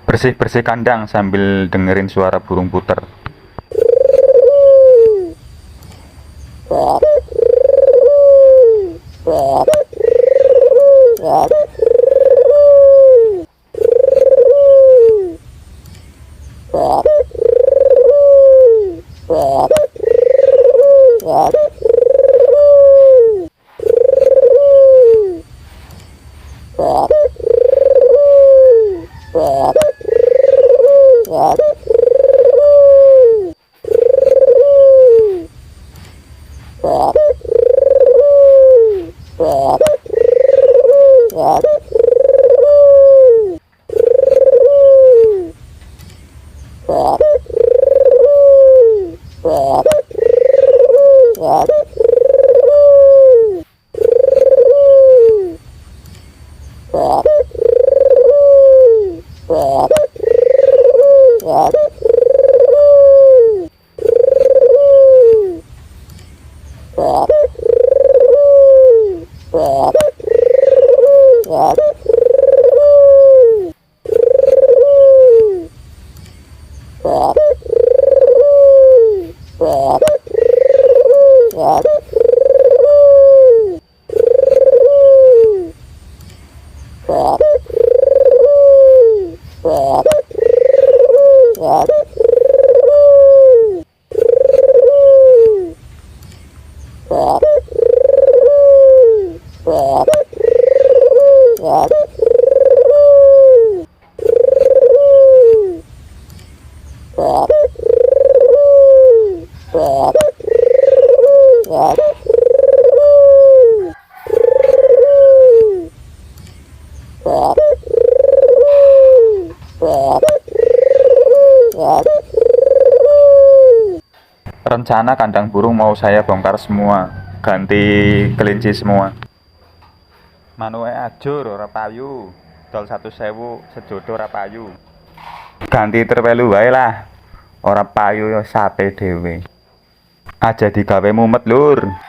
Bersih-bersih kandang sambil dengerin suara burung puter. Rencana kandang burung mau saya bongkar semua, ganti kelinci semua. Manuke ajur ora payu, dol 1.000 sejodo ora payu. Ganti terpelu wae lah, ora payu ya sate dhewe. Aja digawe mumet lur.